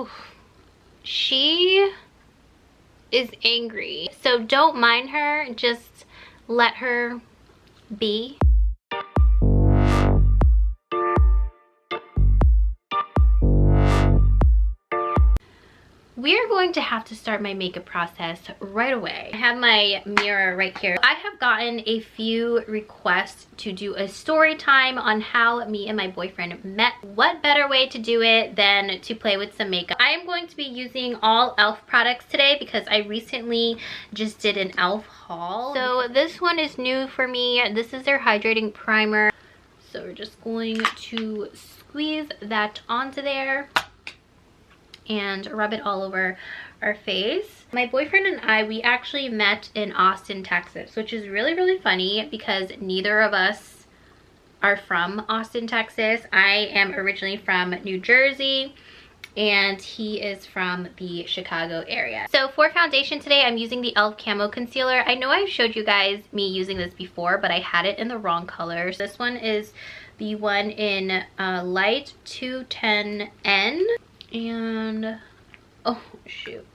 Oof. She is angry. So don't mind her, just let her be. We are going to have to start my makeup process right away. I have my mirror right here. I have gotten a few requests to do a story time on how me and my boyfriend met. What better way to do it than to play with some makeup? I am going to be using all e.l.f. products today because I recently just did an e.l.f. haul. So this one is new for me. This is their hydrating primer. So we're just going to squeeze that onto there and rub it all over our face. My boyfriend and I, we actually met in Austin, Texas, which is really, really funny because neither of us are from Austin, Texas. I am originally from New Jersey and he is from the Chicago area. So for foundation today, I'm using the e.l.f. Camo Concealer. I know I've showed you guys me using this before, but I had it in the wrong color. So this one is the one in light 210N. And oh shoot,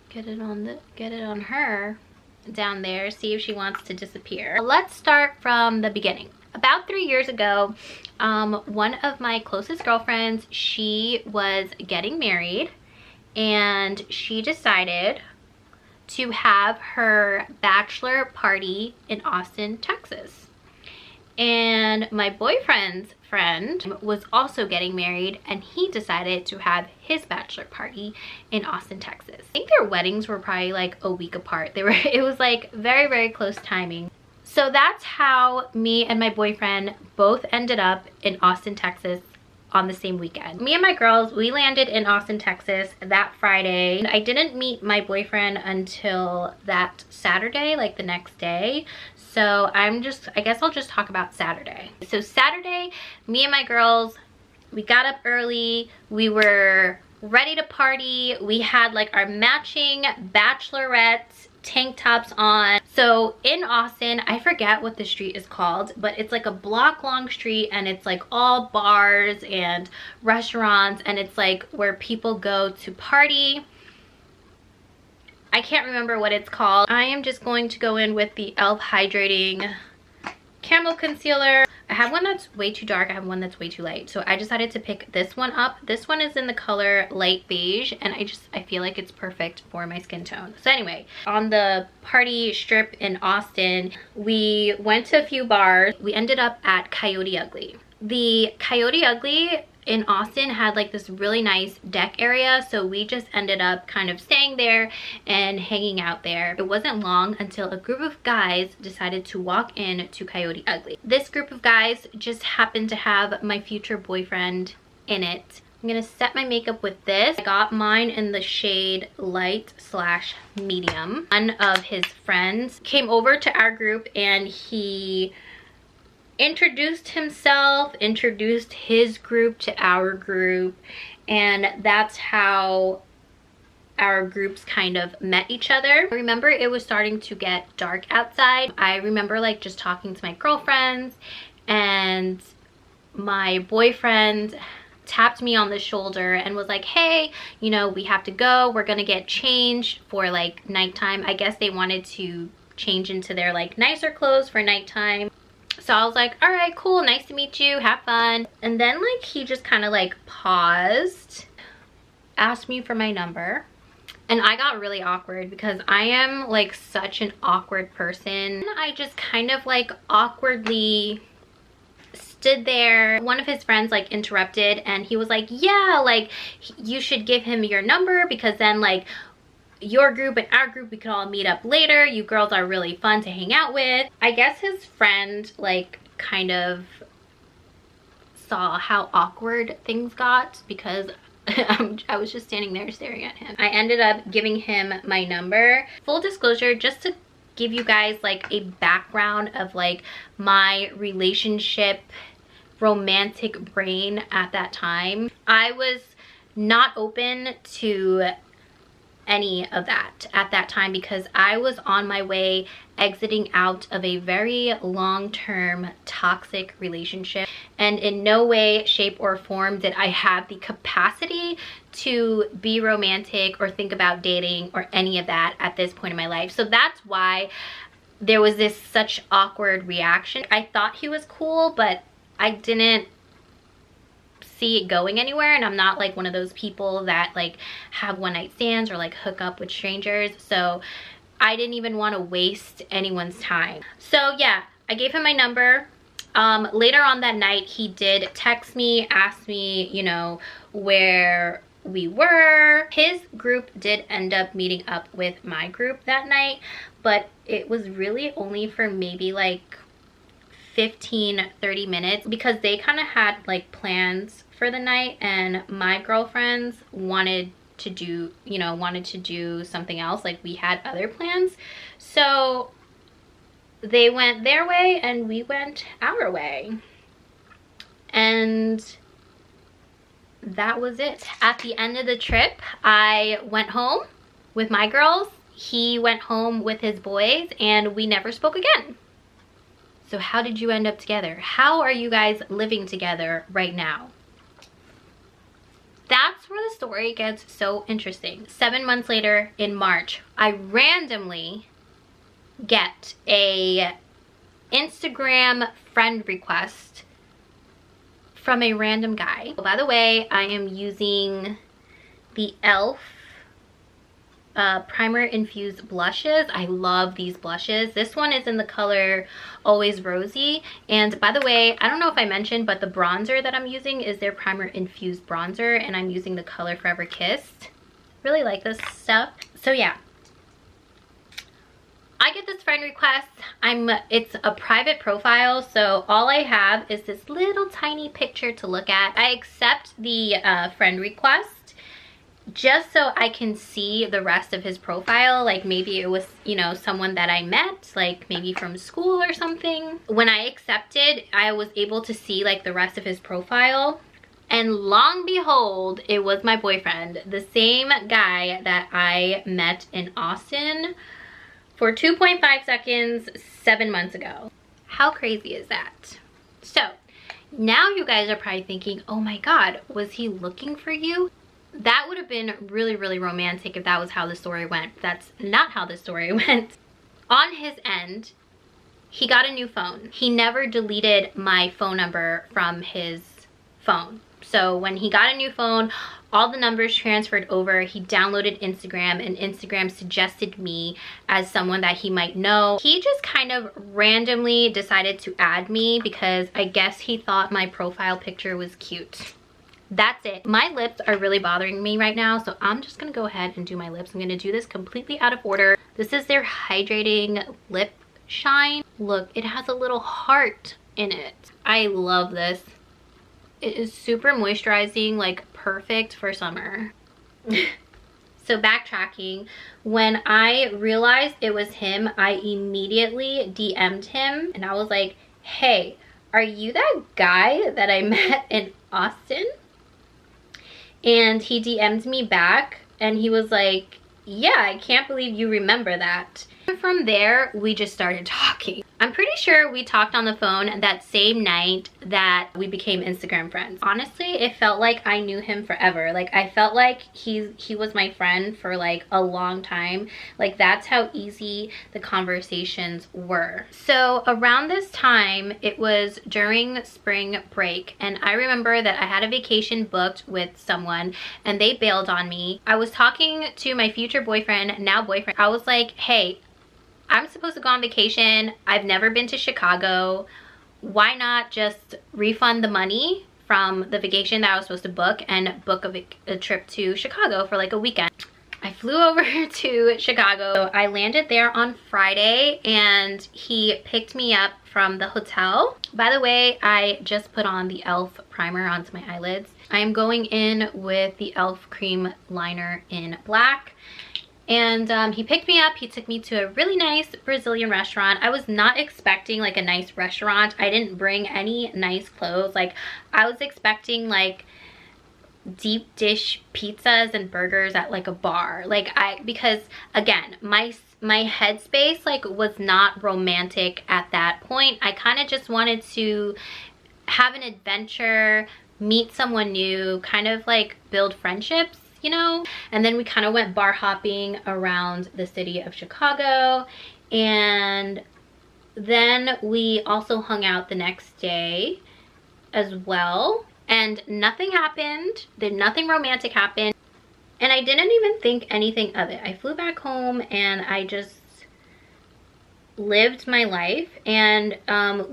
get it on her down there, see if she wants to disappear. Let's start from the beginning. About 3 years ago, one of my closest girlfriends, she was getting married and she decided to have her bachelor party in Austin, Texas. And my boyfriend's friend was also getting married and he decided to have his bachelor party in Austin, Texas. I think their weddings were probably like a week apart. It was like very, very close timing. So that's how me and my boyfriend both ended up in Austin, Texas on the same weekend. Me and my girls, we landed in Austin, Texas that Friday. I didn't meet my boyfriend until that Saturday, like the next day. So I guess I'll just talk about Saturday. So Saturday, me and my girls, we got up early. We were ready to party. We had like our matching bachelorette tank tops on. So in Austin, I forget what the street is called, but it's like a block long street and it's like all bars and restaurants and it's like where people go to party. I can't remember what it's called. I am just going to go in with the e.l.f. Hydrating Camo Concealer. I have one that's way too dark. I have one that's way too light. So I decided to pick this one up. This one is in the color light beige and I feel like it's perfect for my skin tone. So anyway, on the party strip in Austin, we went to a few bars. We ended up at Coyote Ugly. The Coyote Ugly in Austin had like this really nice deck area, so we just ended up kind of staying there and hanging out there. It wasn't long until a group of guys decided to walk in to Coyote Ugly. This group of guys just happened to have my future boyfriend in it. I'm gonna set my makeup with this. I got mine in the shade light / medium. One of his friends came over to our group and he introduced himself, introduced his group to our group, and that's how our groups kind of met each other. I remember it was starting to get dark outside. I remember like just talking to my girlfriends and my boyfriend tapped me on the shoulder and was like, hey, you know, we have to go. We're gonna get changed for like nighttime. I guess they wanted to change into their like nicer clothes for nighttime. So I was like, all right, cool, nice to meet you, have fun. And then like he just kind of like paused, asked me for my number, and I got really awkward because I am like such an awkward person. I just kind of like awkwardly stood there. One of his friends like interrupted and he was like, yeah, like you should give him your number because then like your group and our group, we could all meet up later. You girls are really fun to hang out with. I guess his friend like kind of saw how awkward things got because I was just standing there staring at him. I ended up giving him my number. Full disclosure, just to give you guys like a background of like my relationship romantic brain at that time. I was not open to any of that at that time because I was on my way exiting out of a very long-term toxic relationship, and in no way, shape, or form did I have the capacity to be romantic or think about dating or any of that at this point in my life. So that's why there was this such awkward reaction. I thought he was cool, but I didn't see it going anywhere, and I'm not like one of those people that like have one night stands or like hook up with strangers, so I didn't even want to waste anyone's time. So yeah, I gave him my number. Later on that night, he did text me, ask me, you know, where we were. His group did end up meeting up with my group that night, but it was really only for maybe like 15-30 minutes because they kind of had like plans for the night, and my girlfriends wanted to do something else. Like we had other plans, so they went their way and we went our way, and that was it. At the end of the trip, I went home with my girls, he went home with his boys, and we never spoke again. So how did you end up together? How are you guys living together right now? That's where the story gets so interesting. 7 months later, in March, I randomly get a Instagram friend request from a random guy. By the way, I am using the e.l.f. primer infused blushes. I love these blushes. This one is in the color Always Rosy, and by the way, I don't know if I mentioned, but the bronzer that I'm using is their primer infused bronzer, and I'm using the color Forever Kissed. Really like this stuff. So yeah, I get this friend request. It's a private profile, so all I have is this little tiny picture to look at. I accept the friend request just so I can see the rest of his profile. Like maybe it was, you know, someone that I met, like maybe from school or something. When I accepted, I was able to see like the rest of his profile, and long behold, it was my boyfriend, the same guy that I met in Austin for 2.5 seconds 7 months ago. How crazy is that? So now you guys are probably thinking, oh my god, was he looking for you? That would have been really, really romantic if that was how the story went. That's not how the story went. On his end, he got a new phone. He never deleted my phone number from his phone. So when he got a new phone, all the numbers transferred over. He downloaded Instagram, and Instagram suggested me as someone that he might know. He just kind of randomly decided to add me because I guess he thought my profile picture was cute. That's it. My lips are really bothering me right now, so I'm just gonna go ahead and do my lips. I'm gonna do this completely out of order. This is their hydrating lip shine. Look, it has a little heart in it. I love this. It is super moisturizing, like perfect for summer. So backtracking, when I realized it was him, I immediately DM'd him and I was like, hey, are you that guy that I met in Austin? And he DM'd me back and he was like, yeah, I can't believe you remember that. And from there, we just started talking. I'm pretty sure we talked on the phone that same night that we became Instagram friends. Honestly, it felt like I knew him forever. Like I felt like he was my friend for like a long time. Like that's how easy the conversations were. So around this time, it was during spring break, and I remember that I had a vacation booked with someone and they bailed on me. I was talking to my future boyfriend, now boyfriend. I was like, hey, I'm supposed to go on vacation. I've never been to Chicago. Why not just refund the money from the vacation that I was supposed to book and book a trip to Chicago for like a weekend? I flew over to Chicago. I landed there on Friday and he picked me up from the hotel. By the way, I just put on the e.l.f. primer onto my eyelids. I am going in with the e.l.f. cream liner in black. And he picked me up. He took me to a really nice Brazilian restaurant. I was not expecting like a nice restaurant. I didn't bring any nice clothes. Like I was expecting like deep dish pizzas and burgers at like a bar. Like because again, my headspace like was not romantic at that point. I kind of just wanted to have an adventure, meet someone new, kind of like build friendships, you know? And then we kind of went bar hopping around the city of Chicago, and then we also hung out the next day as well, and nothing happened. Nothing romantic happened, and I didn't even think anything of it. I flew back home and I just lived my life, and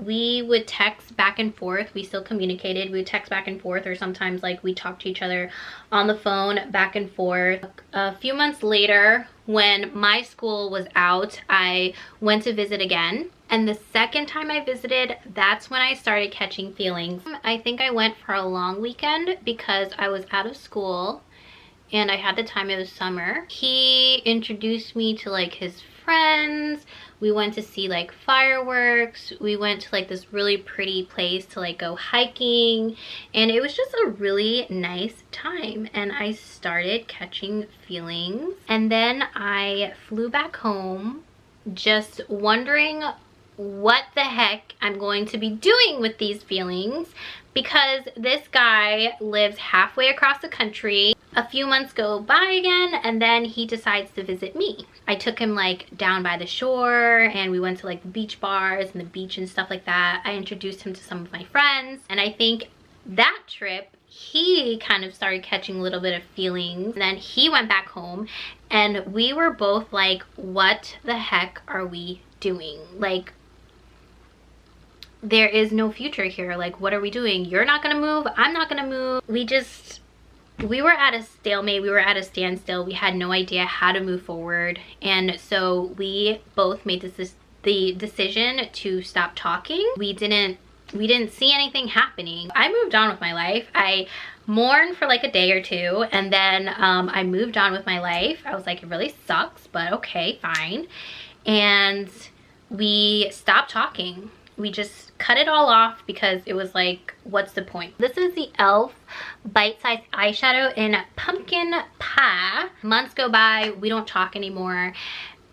we would text back and forth. We still communicated. We would text back and forth, or sometimes like we talked to each other on the phone back and forth. A few months later, when my school was out, I went to visit again, and the second time I visited, that's when I started catching feelings. I think I went for a long weekend because I was out of school and I had the time of the summer. He introduced me to like his friends. We went to see like fireworks. We went to like this really pretty place to like go hiking, and it was just a really nice time, and I started catching feelings. And then I flew back home just wondering what the heck I'm going to be doing with these feelings, because this guy lives halfway across the country. A few months go by again, and then he decides to visit me. I took him like down by the shore, and we went to like beach bars and the beach and stuff like that. I introduced him to some of my friends, and I think that trip he kind of started catching a little bit of feelings. And then he went back home, and we were both like, what the heck are we doing? Like, there is no future here. Like, what are we doing? You're not gonna move, I'm not gonna move. We were at a stalemate. We were at a standstill. We had no idea how to move forward, and so we both made the decision to stop talking. We didn't see anything happening. I moved on with my life. I mourned for like a day or two, and then I moved on with my life. I was like, it really sucks, but okay, fine. And we stopped talking. We just cut it all off because it was like, what's the point? This is the e.l.f. bite-sized eyeshadow in Pumpkin Pie. Months go by, we don't talk anymore.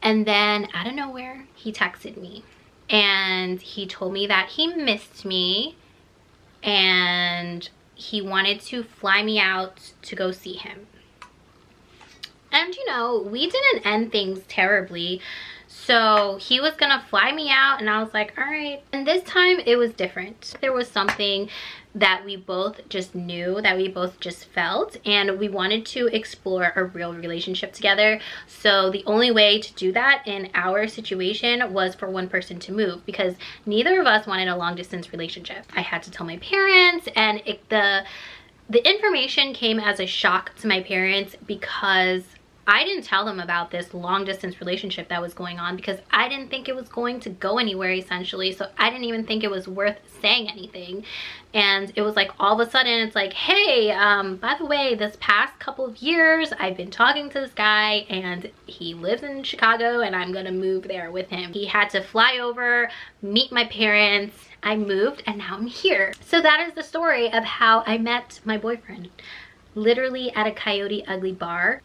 And then out of nowhere, he texted me. And he told me that he missed me and he wanted to fly me out to go see him. And you know, we didn't end things terribly. So he was gonna fly me out, and I was like, all right. And this time it was different. There was something that we both just knew, that we both just felt, and we wanted to explore a real relationship together. So the only way to do that in our situation was for one person to move, because neither of us wanted a long distance relationship. I had to tell my parents, and the information came as a shock to my parents, because I didn't tell them about this long distance relationship that was going on, because I didn't think it was going to go anywhere, essentially. So I didn't even think it was worth saying anything. And it was like, all of a sudden it's like, hey, by the way, this past couple of years I've been talking to this guy, and he lives in Chicago, and I'm gonna move there with him. He had to fly over, meet my parents. I moved, and now I'm here. So that is the story of how I met my boyfriend, literally at a Coyote Ugly bar.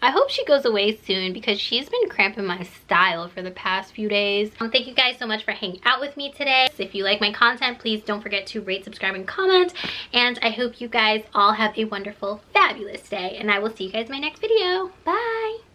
I hope she goes away soon, because she's been cramping my style for the past few days. Thank you guys so much for hanging out with me today. If you like my content, please don't forget to rate, subscribe, and comment. And I hope you guys all have a wonderful, fabulous day. And I will see you guys in my next video. Bye!